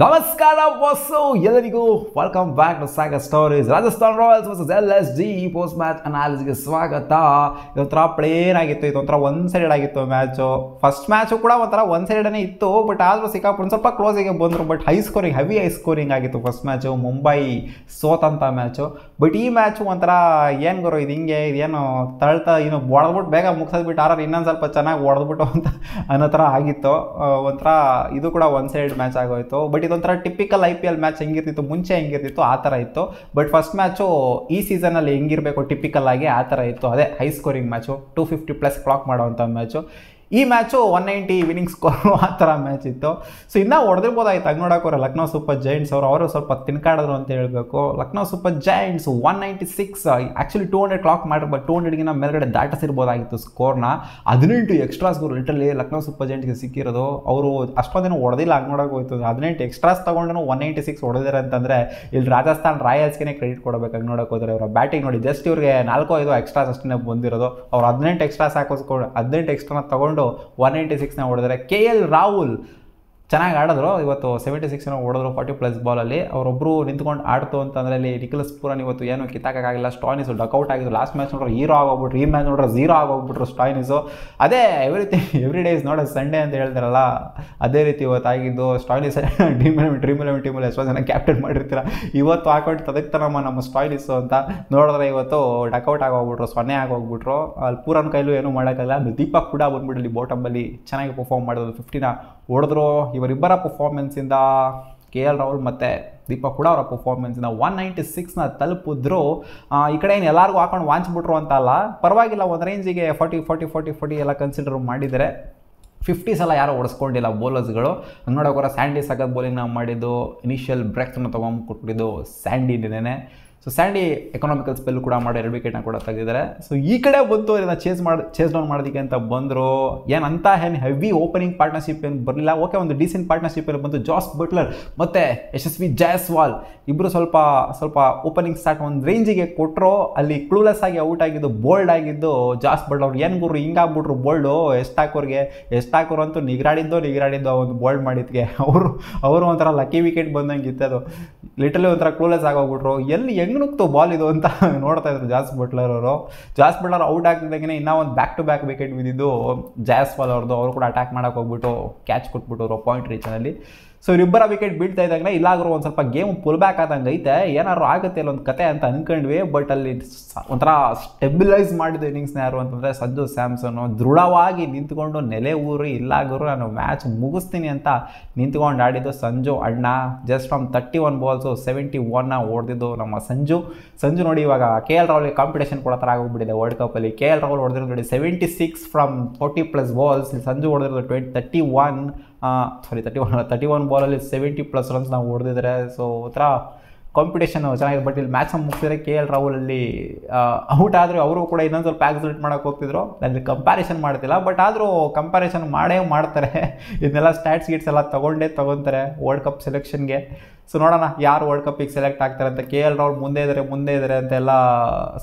ನಮಸ್ಕಾರ ಬಾಸು ಎಲ್ಲರಿಗೂ welcome back to Sagar stories. Rajasthan Royals versus LSG post match ಅನಾಲಿಸಿಸ್ಗೆ ಸ್ವಾಗತ. ಇದೊಂಥರ ಪ್ಲೇನ್ ಆಗಿತ್ತು, ಇದೊಂಥರ ಒನ್ ಸೈಡೆಡ್ ಆಗಿತ್ತು ಮ್ಯಾಚು. ಫಸ್ಟ್ ಮ್ಯಾಚು ಕೂಡ ಒಂಥರ ಒನ್ ಸೈಡೇ ಇತ್ತು, ಬಟ್ ಆದರೂ ಸಿಕ್ಕಾಪಟ್ಟು ಸ್ವಲ್ಪ ಕ್ಲೋಸಿಗೆ ಬಂದರು. ಬಟ್ ಹೈ ಸ್ಕೋರಿಂಗ್ ಆಗಿತ್ತು ಫಸ್ಟ್ ಮ್ಯಾಚು. ಮುಂಬೈ ಸೋತಂಥ ಮ್ಯಾಚು. ಬಟ್ ಈ ಮ್ಯಾಚು ಒಂಥರ ಏನು ಗುರು ಇದು ಹಿಂಗೆ ಇದೇನು ತಳ್ತಾ ಇನ್ನು ಹೊಡೆದ್ಬಿಟ್ಟು ಬೇಗ ಮುಗಿಸೋದ್ಬಿಟ್ಟು ಆರಾರು ಇನ್ನೊಂದು ಸ್ವಲ್ಪ ಚೆನ್ನಾಗಿ ಹೊಡೆದ್ಬಿಟ್ಟು ಅಂತ ಅನ್ನೋ ಥರ ಆಗಿತ್ತು. ಒಂಥರ ಇದು ಕೂಡ ಒನ್ ಸೈಡ್ ಮ್ಯಾಚ್ ಆಗೋಯ್ತು. ಬಟ್ ಇದೊಂಥರ ಟಿಪಿಕಲ್ IPL ಮ್ಯಾಚ್ ಹೆಂಗಿರ್ತಿತ್ತು ಮುಂಚೆ ಹೆಂಗಿರ್ತಿತ್ತು ಆ ಥರ ಇತ್ತು. ಬಟ್ ಫಸ್ಟ್ ಮ್ಯಾಚು ಈ ಸೀಸನಲ್ಲಿ ಹೆಂಗಿರಬೇಕು ಟಿಪಿಕಲ್ ಆಗಿ ಆ ಥರ ಇತ್ತು. ಅದೇ ಹೈ ಸ್ಕೋರಿಂಗ್ ಮ್ಯಾಚು, 250+ ಕ್ಲಾಕ್ ಮಾಡೋವಂಥ ಮ್ಯಾಚು. ಈ ಮ್ಯಾಚು 190 ವಿನಿಂಗ್ ಸ್ಕೋರು ಆ ಥರ ಮ್ಯಾಚ್ ಇತ್ತು. ಸೊ ಇನ್ನೂ ಹೊಡೆದಿರ್ಬೋದಾಯ್ತು. ಹಂಗೆ ನೋಡೋಕೆ ಲಕ್ನೋ ಸೂಪರ್ ಜೈಂಟ್ಸ್ ಅವರು ಸ್ವಲ್ಪ ತಿನ್ಕಾಡಿದ್ರು ಅಂತ ಹೇಳಬೇಕು. Lucknow super Giants 196 actually 200 clock ಮಾಡಿರ್ಬೋದು, 200ಗಿನ ಮೇಲ್ಗಡೆ ದಾಟಿಸಿರ್ಬೋದಾಗಿತ್ತು ಸ್ಕೋರ್ನ. 18 ಎಕ್ಸ್ಟ್ರಾಸ್ ಲಿಟರಲಿ ಲಕ್ನೋ ಸೂಪರ್ ಜೈಂಟ್ಸ್ಗೆ ಸಿಕ್ಕಿರೋದು. ಅವರು ಅಷ್ಟೊಂದಿನ ಹೊಡೆದಿಲ್ಲ, ಹಂಗೆ ನೋಡೋಕೆ ಹೋಯ್ತು. 18 ಎಕ್ಸ್ಟ್ರಾಸ್ ತೊಗೊಂಡು 196 ಹೊಡೆದಿದ್ದಾರೆ ಅಂತಂದರೆ ಇಲ್ಲಿ ರಾಜಸ್ಥಾನ್ ರಾಯಲ್ಸ್ಗೆ ಕ್ರೆಡಿಟ್ ಕೊಡಬೇಕು. ಹಂಗೆ ನೋಡೋಕೆ ಹೋದರೆ ಅವರ ಬ್ಯಾಟಿಂಗ್ ನೋಡಿ, ಜಸ್ಟ್ ಇವ್ರಿಗೆ 4-5 ಎಕ್ಸ್ಟ್ರಾಸ್ ಅಷ್ಟೇ ಬಂದಿರೋದು. ಅವ್ರು 18 ಎಕ್ಸ್ಟ್ರಾಸ್ ಹಾಕೋಸ್ಕೊಂಡು 18 ಎಕ್ಸ್ಟ್ರಾನ ತೊಗೊಂಡು 196ನ ಹೊಡೆದರೆ. KL ರಾಹುಲ್ ಚೆನ್ನಾಗಿ ಆಡಿದ್ರು ಇವತ್ತು, 76 ಹೊಡೆದ್ರು 40+ ಬಾಲಲ್ಲಿ. ಅವರೊಬ್ಬರು ನಿಂತ್ಕೊಂಡು ಆಡ್ತು ಅಂತಂದರೆ ಅಲ್ಲಿ ನಿಖಿಲಸ್ ಪೂರನ್ ಇವತ್ತು ಏನು ಕಿತ್ತಾಕಾಗಿಲ್ಲ. ಸ್ಟಾಯ್ನಿಸು ಡಕೌಟ್ ಆಗಿದ್ರು. ಲಾಸ್ಟ್ ಮ್ಯಾಚ್ ನೋಡ್ರೆ ಹೀರೋ ಆಗೋಗ್ಬಿಟ್ರು, ಈ ಮ್ಯಾಚ್ ನೋಡ್ರೆ ಝೀರೋ ಆಗೋಗ್ಬಿಟ್ರು ಸ್ಟಾಯ್ನಿಸು. ಅದೇ every day is not a Sunday ಅಂತ ಹೇಳ್ತಾರಲ್ಲ, ಅದೇ ರೀತಿ ಇವತ್ತು ಆಗಿದ್ದು. ಸ್ಟಾಯ್ನಿಸ್ ಡ್ರೀಮ್ ಎಲೆವೆನ್ ಟೀಮಲ್ಲಿ ಎಷ್ಟೋ ಜನ ಕ್ಯಾಪ್ಟನ್ ಮಾಡಿರ್ತೀರ, ಇವತ್ತು ಹಾಕೊಂಡು ತದಕ್ತನಮ್ಮ ನಮ್ಮ ಸ್ಟಾಯ್ನಿಸು ಅಂತ ನೋಡಿದ್ರೆ ಇವತ್ತು ಡಕೌಟ್ ಆಗೋಗ್ಬಿಟ್ರು, 0 ಆಗೋಗ್ಬಿಟ್ರು. ಅಲ್ಲಿ ಪೂರನ್ ಕೈಲೂ ಏನೂ ಮಾಡೋಕ್ಕಲ್ಲ. ದೀಪಕ್ ಕೂಡ ಬಂದ್ಬಿಡಲಿ ಬಾಟಮಲ್ಲಿ ಚೆನ್ನಾಗಿ ಪರ್ಫಾರ್ಮ್ ಮಾಡಿದ್ರು, 50ನ ಹೊಡೆದ್ರು. ಇವರಿಬ್ಬರ ಪರ್ಫಾರ್ಮೆನ್ಸಿಂದ KL ರಾಹುಲ್ ಮತ್ತು ದೀಪಕ್ ಕೂಡ ಅವರ ಪರ್ಫಾರ್ಮೆನ್ಸಿಂದ 196ನ ತಲುಪಿದ್ರು. ಈ ಕಡೆ ಏನು ಎಲ್ಲರಿಗೂ ಹಾಕೊಂಡು ವಾಂಚ್ಬಿಟ್ರು ಅಂತ ಅಲ್ಲ, ಪರವಾಗಿಲ್ಲ. ಒಂದು ರೇಂಜಿಗೆ 40 ಎಲ್ಲ ಕನ್ಸಿಡರ್ ಮಾಡಿದರೆ 50s ಎಲ್ಲ ಯಾರೋ ಓಡಿಸ್ಕೊಂಡಿಲ್ಲ ಬೌಲರ್ಸ್ಗಳು. ಹಂಗೆ ನೋಡೋಕೆ ಸ್ಯಾಂಡಿ ಸಖತ್ ಬೌಲಿಂಗ್ ನಾವು ಮಾಡಿದ್ದು. ಇನಿಷಿಯಲ್ ಬ್ರೇಕ್ನ ತೊಗೊಂಡ್ಕೊಟ್ಬಿಟ್ಟಿದ್ದು ಸ್ಯಾಂಡಿನೇ. ಸೊ ಸ್ಯಾಂಡಿ ಎಕನಾಮಿಕಲ್ ಸ್ಪೆಲ್ ಕೂಡ ಮಾಡಿ 2 ವಿಕೆಟ್ನ ಕೂಡ ತೆಗೆದಿದ್ದಾರೆ. ಸೊ ಈ ಕಡೆ ಬಂತು ಇದನ್ನು ಚೇಸ್ ಡೌನ್ ಮಾಡೋದಕ್ಕೆ ಅಂತ ಬಂದರು. ಏನಂತ ಹೆವಿ ಓಪನಿಂಗ್ ಪಾರ್ಟ್ನರ್ಶಿಪ್ ಏನು ಬರಲಿಲ್ಲ. ಓಕೆ, ಒಂದು ಡೀಸೆಂಟ್ ಪಾರ್ಟ್ನರ್ಶಿಪ್ ಏನು ಬಂತು. ಜಾಸ್ ಬಟ್ಲರ್ ಮತ್ತು ಯಶಸ್ವಿ ಜೈಸ್ವಾಲ್ ಇಬ್ಬರು ಸ್ವಲ್ಪ ಓಪನಿಂಗ್ ಸ್ಟಾರ್ಟ್ ಒಂದು ರೇಂಜಿಗೆ ಕೊಟ್ಟರು. ಅಲ್ಲಿ ಕ್ಲೂಲೆಸ್ ಆಗಿ ಔಟ್ ಆಗಿದ್ದು, ಬೋಲ್ಡ್ ಆಗಿದ್ದು ಜಾಸ್ ಬಟ್ಲರ್. ಅವ್ರು ಏನು ಗುರು ಹಿಂಗಾಗ್ಬಿಟ್ರು ಬೋಲ್ಡು, ಎಷ್ಟು ಹಾಕೋರು ಅಂತೂ ನಿಗರಾಡಿದ್ದು ಒಂದು ಬೋಲ್ಡ್ ಮಾಡಿದ್ಗೆ ಅವರು ಒಂಥರ ಲಕ್ಕಿ ವಿಕೆಟ್ ಬಂದಂಗೆ ಇತ್ತದು. ಲಿಟರಲಿ ಒಂಥರ ಕ್ಲೂಲೆಸ್ ಆಗೋಗ್ಬಿಟ್ರು. ಎಲ್ಲಿ ಹೆಂಗೆ ನುಗ್ತು ಬಾಲ್ ಇದು ಅಂತ ನೋಡ್ತಾ ಇದ್ರು ಜಾಸ್ ಬಟ್ಲರ್ ಔಟ್ ಆಗ್ತಿದ್ದಾಗೆ ಇನ್ನೂ ಒಂದು ಬ್ಯಾಕ್ ಟು ಬ್ಯಾಕ್ ವಿಕೆಟ್ ಬಿದ್ದಿದ್ದು ಜೈಸ್ವಾಲ್ ಅವ್ರದ್ದು. ಅವರು ಕೂಡ ಅಟ್ಯಾಕ್ ಮಾಡೋಕೆ ಹೋಗ್ಬಿಟ್ಟು ಕ್ಯಾಚ್ ಕೊಟ್ಬಿಟ್ಟು ಪಾಯಿಂಟ್ ರೀಚನಲ್ಲಿ. ಸೊ ಇವರಿಬ್ಬರ ವಿಕೆಟ್ ಬೀಳ್ತಾ ಇದ್ದಾಗ ಇಲ್ಲಾದರೂ ಒಂದು ಸ್ವಲ್ಪ ಗೇಮ್ ಪುಲ್ ಬ್ಯಾಕ್ ಆದಂಗೆ ಐತೆ, ಏನಾದ್ರು ಆಗುತ್ತೆ ಅಲ್ಲೊಂದು ಕತೆ ಅಂತ ಅಂದ್ಕೊಂಡ್ವಿ. ಬಟ್ ಅಲ್ಲಿ ಒಂಥರ ಸ್ಟೆಬಿಲೈಸ್ ಮಾಡಿದ ಇನ್ನಿಂಗ್ಸ್ನ ಯಾರು ಅಂತಂದರೆ ಸಂಜು ಸ್ಯಾಮ್ಸನ್ನು. ದೃಢವಾಗಿ ನಿಂತ್ಕೊಂಡು ನೆಲೆ ಊರಿ ಇಲ್ಲಾಗರು ನಾನು ಮ್ಯಾಚ್ ಮುಗಿಸ್ತೀನಿ ಅಂತ ನಿಂತ್ಕೊಂಡು ಆಡಿದ್ದು ಸಂಜು ಅಣ್ಣ. ಜಸ್ಟ್ ಫ್ರಮ್ 31 ಬಾಲ್ಸು 71ನ ಹೊಡೆದಿದ್ದು ನಮ್ಮ ಸಂಜು ನೋಡಿ. ಇವಾಗ KL ರಾಹುಲ್ಗೆ ಕಾಂಪಿಟೇಷನ್ ಕೊಡೋ ಥರ ಆಗೋಗ್ಬಿಟ್ಟಿದೆ ವರ್ಲ್ಡ್ ಕಪ್ಪಲ್ಲಿ. KL ರಾಹುಲ್ ಹೊಡೆದಿರೋದು ನೋಡಿ 76 ಫ್ರಮ್ 40+ ಬಾಲ್ಸ್. ಸಂಜು ಹೊಡೆದಿರೋದು 31 ಬಾಲಲ್ಲಿ 70+ ರನ್ಸ್ ನಾವು ಹೊಡೆದಿದ್ದಾರೆ. ಸೊ ಒಂಥರ ಕಾಂಪಿಟೇಷನ್ ಚೆನ್ನಾಗಿದೆ. ಬಟ್ ಇಲ್ಲಿ ಮ್ಯಾಚ್ ಮುಗಿಸಿದ್ರೆ KL ರಾಹುಲಲ್ಲಿ ಔಟ್ ಆದರೆ ಅವರು ಕೂಡ ಇನ್ನೊಂದು ಸ್ವಲ್ಪ ಆಕ್ಸಿಲೇಟ್ ಮಾಡೋಕೆ ಹೋಗ್ತಿದ್ರು. ಅಲ್ಲಿ ಕಂಪ್ಯಾರಿಸನ್ ಮಾಡ್ತಿಲ್ಲ, ಬಟ್ ಆದರೂ ಕಂಪ್ಯಾರಿಸನ್ ಮಾಡ್ತಾರೆ. ಇದನ್ನೆಲ್ಲ ಸ್ಟ್ಯಾಟ್ಸ್ ಗೀಟ್ಸ್ ಎಲ್ಲ ತೊಗೊತಾರೆ ವರ್ಲ್ಡ್ ಕಪ್ ಸೆಲೆಕ್ಷನ್ಗೆ. ಸೊ ನೋಡೋಣ ಯಾರು ವರ್ಲ್ಡ್ ಕಪ್ಪಿಗೆ ಸೆಲೆಕ್ಟ್ ಆಗ್ತಾರೆ ಅಂತ. KL ರಾಹುಲ್ ಮುಂದೆ ಇದ್ದಾರೆ ಅಂತೆಲ್ಲ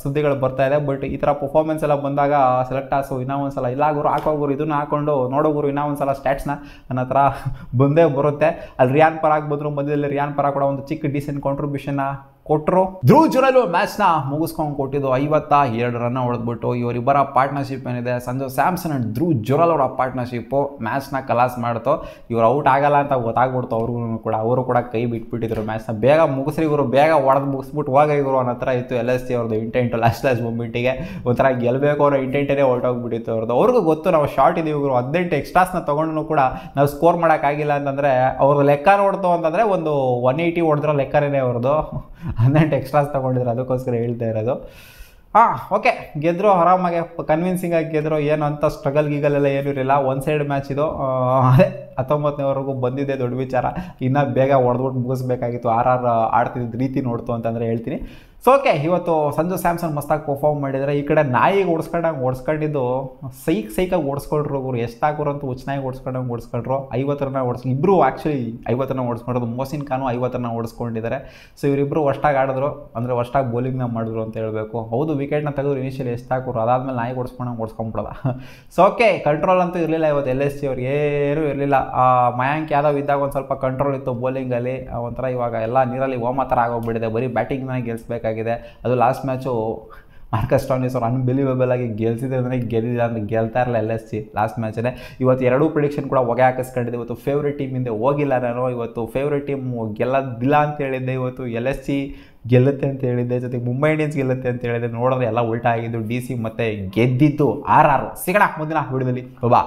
ಸುದ್ದಿಗಳು ಬರ್ತಾ ಇದೆ. ಬಟ್ ಈ ಥರ ಪರ್ಫಾರ್ಮೆನ್ಸ್ ಎಲ್ಲ ಬಂದಾಗ ಸೆಲೆಕ್ಟರ್ಸು ಇನ್ನೂ ಒಂದು ಸಲ ಇಲ್ಲಾಗೋರು ಹಾಕೋಗೋರು ಇದನ್ನು ಹಾಕೊಂಡು ನೋಡೋಗೋರು ಇನ್ನೂ ಒಂದು ಸಲ ಸ್ಟ್ಯಾಟ್ಸ್ನ ಅನ್ನೋ ಥರ ಬಂದೇ ಬರುತ್ತೆ. ಅಲ್ಲಿ ರಿಯಾನ್ ಪರಾಗ್ ಬಂದರು, ಮಧ್ಯದಲ್ಲಿ ರಿಯಾನ್ ಪರಾಗ್ ಕೂಡ ಒಂದು ಚಿಕ್ಕ ಡೀಸೆಂಟ್ ಕಾಂಟ್ರಿಬ್ಯೂಷನ್ನ ಕೊಟ್ಟರು. ಧ್ರುವ್ ಜುರಲ್ ಮ್ಯಾಚ್ನ ಮುಗಿಸ್ಕೊಂಡು ಕೊಟ್ಟಿದ್ದು 52 ರನ್ ಹೊಡೆದ್ಬಿಟ್ಟು. ಇವರಿಬ್ಬರ ಪಾರ್ಟ್ನರ್ಶಿಪ್ ಏನಿದೆ, ಸಂಜು ಸ್ಯಾಮ್ಸನ್ ಆ್ಯಂಡ್ ಧ್ರುವ್ ಜುರಲ್ ಅವರ ಪಾರ್ಟ್ನರ್ಶಿಪ್ಪು ಮ್ಯಾಚ್ನ ಕಲಾಸ್ ಮಾಡ್ತು. ಇವ್ರು ಔಟ್ ಆಗಲ್ಲ ಅಂತ ಗೊತ್ತಾಗ್ಬಿಡ್ತು ಅವರು ಕೂಡ ಕೈ ಬಿಟ್ಬಿಟ್ಟಿದ್ರು ಮ್ಯಾಚ್ನ. ಬೇಗ ಮುಗಿಸ್ರಿ ಇವರು, ಬೇಗ ಹೊಡೆದು ಮುಗಿಸ್ಬಿಟ್ಟು ಹೋಗ ಇವರು ಅನ್ನೋ ಥರ ಇತ್ತು LSG ಅವ್ರದ್ದು ಇಂಟೆಂಟು. ಲಾಸ್ಟ್ ಮೂಮೆಂಟಿಗೆ ಒಂಥರ ಗೆಲ್ಲಬೇಕು ಅನ್ನೋ ಇಂಟೆಂಟೇ ಹೊರಟೋಗ್ಬಿಟ್ಟಿತ್ತು ಅವ್ರದ್ದು. ಅವ್ರಿಗೂ ಗೊತ್ತು ನಾವು ಶಾರ್ಟ್ ಇದೀವಿ, ಇವರು 18 ಎಕ್ಸ್ಟ್ರಾಸ್ನ ತೊಗೊಂಡು ಕೂಡ ನಾವು ಸ್ಕೋರ್ ಮಾಡೋಕ್ಕಾಗಿಲ್ಲ ಅಂತಂದರೆ ಅವ್ರದ್ದು ಲೆಕ್ಕ ನೋಡ್ತು ಅಂತಂದರೆ ಒಂದು 180 ಹೊಡೆದಿರೋ ಲೆಕ್ಕನೇ ಅವ್ರದ್ದು. 18 ಎಕ್ಸ್ಟ್ರಾಸ್ ತೊಗೊಂಡಿದ್ರು, ಅದಕ್ಕೋಸ್ಕರ ಹೇಳ್ತಾ ಇರೋದು. ಓಕೆ, ಗೆದ್ದರು ಆರಾಮಾಗೆ, ಕನ್ವಿನ್ಸಿಂಗಾಗಿ ಗೆದ್ದರು. ಏನು ಅಂತ ಸ್ಟ್ರಗಲ್ ಗೀಗಲೆಲ್ಲ ಏನೂ ಇರಲಿಲ್ಲ. ಒನ್ ಸೈಡ್ ಮ್ಯಾಚ್ ಇದು. ಅದೇ 19ನೇವರೆಗೂ ಬಂದಿದ್ದೆ ದೊಡ್ಡ ವಿಚಾರ. ಇನ್ನೂ ಬೇಗ ಹೊಡೆದ್ಬಿಟ್ಟು ಮುಗಿಸ್ಬೇಕಾಗಿತ್ತು. ಆಡ್ತಿದ್ದ ರೀತಿ ನೋಡ್ತು ಅಂತಂದರೆ ಹೇಳ್ತೀನಿ. ಸೊ ಓಕೆ, ಇವತ್ತು ಸಂಜು ಸ್ಯಾಮ್ಸನ್ ಮಸ್ತಾಗಿ ಪರ್ಫಾರ್ಮ್ ಮಾಡಿದರೆ. ಈ ಕಡೆ ನಾಯಿಗೆ ಓಡಿಸ್ಕೊಂಡಿದ್ದು ಸೈಕಾಗಿ ಓಡಿಸ್ಕೊಳ್ರು ಅವರು. ಎಷ್ಟಾಗೋರು ಅಂತ ಹುಚ್ಚನಾಗಿ ಓಡಿಸ್ಕೊಂಡ್ರು. 50 ರನ್ ಇಬ್ಬರು ಆ್ಯಕ್ಚುಲಿ 50 ರನ್ ಓಡಿಸ್ಕೊಂಡ್ರು. ಮೊಹಸಿನ್ ಖಾನು 50 ರನ್ ಓಡಿಸ್ಕೊಂಡಿದ್ದಾರೆ. ಸೊ ಇವರಿಬ್ಬರು ಅಷ್ಟಾಗಿ ಆಡಿದ್ರು, ಅಂದರೆ ಅಷ್ಟಾಗಿ ಬೌಲಿಂಗ್ನ ಮಾಡಿದ್ರು ಅಂತ ಹೇಳಬೇಕು. ಹೌದು, ವಿಕೆಟ್ನ ತೆಗೆದ್ರು ಇನಿಷಿಯಲಿ ಎಷ್ಟು ಹಾಕೋರು, ಅದಾದಮೇಲೆ ನಾಯಿಗೆ ಓಡಿಸ್ಕೊಂಡ್ಬಿಡೋದ. ಸೊ ಓಕೆ, ಕಂಟ್ರೋಲ್ ಅಂತೂ ಇರಲಿಲ್ಲ ಇವತ್ತು LSG ಅವ್ರಿಗೆ, ಏನೂ ಇರಲಿಲ್ಲ. ಮಯಾಂಕ್ ಯಾದವ್ ಇದ್ದಾಗ ಒಂದು ಸ್ವಲ್ಪ ಕಂಟ್ರೋಲ್ ಇತ್ತು ಬೌಲಿಂಗಲ್ಲಿ. ಒಂಥರ ಇವಾಗ ಎಲ್ಲ ನೀರಲ್ಲಿ ಹೋಮ ಥರ ಆಗೋಗ್ಬಿಟ್ಟಿದೆ, ಬರೀ ಬ್ಯಾಟಿಂಗ್ನ ಗೆಲ್ಲಿಸ್ಬೇಕಾಗಿದೆ. ಅದು ಲಾಸ್ಟ್ ಮ್ಯಾಚು ಮಾರ್ಕಸ್ ಸ್ಟೋನಿಸ್ ಅವ್ರು ಅನ್ಬಿಲೀವೇಬಲ್ ಆಗಿ ಗೆಲ್ಸಿದ್ರೆ ಅಂದರೆ ಗೆಲ್ತಾ ಇರಲ್ಲ LSG ಲಾಸ್ಟ್ ಮ್ಯಾಚಲ್ಲೇ. ಇವತ್ತು 2 ಪ್ರಿಡಿಕ್ಷನ್ ಕೂಡ ಹೊಗೆ ಹಾಕಿಸ್ಕೊಂಡಿದ್ದೆ. ಇವತ್ತು ಫೇವ್ರೇಟ್ ಟೀಮಿಂದ ಹೋಗಿಲ್ಲ ನಾನು. ಇವತ್ತು ಫೇವ್ರೇಟ್ ಟೀಮ್ ಗೆಲ್ಲೋದಿಲ್ಲ ಅಂತ ಹೇಳಿದ್ದೆ. ಇವತ್ತು LSG ಗೆಲ್ಲುತ್ತೆ ಅಂತ ಹೇಳಿದ್ದೆ, ಜೊತೆಗೆ ಮುಂಬೈ ಇಂಡಿಯನ್ಸ್ ಗೆಲ್ಲುತ್ತೆ ಅಂತ ಹೇಳಿದ್ದೆ. ನೋಡಿದ್ರೆ ಎಲ್ಲ ಉಲ್ಟಾ ಆಗಿದ್ದು. DC ಮತ್ತೆ ಗೆದ್ದಿದ್ದು RR. ಸಿಗೋಣ ಮುಂದಿನ ವಿಡಿಯೋದಲ್ಲಿ. ಬಾ.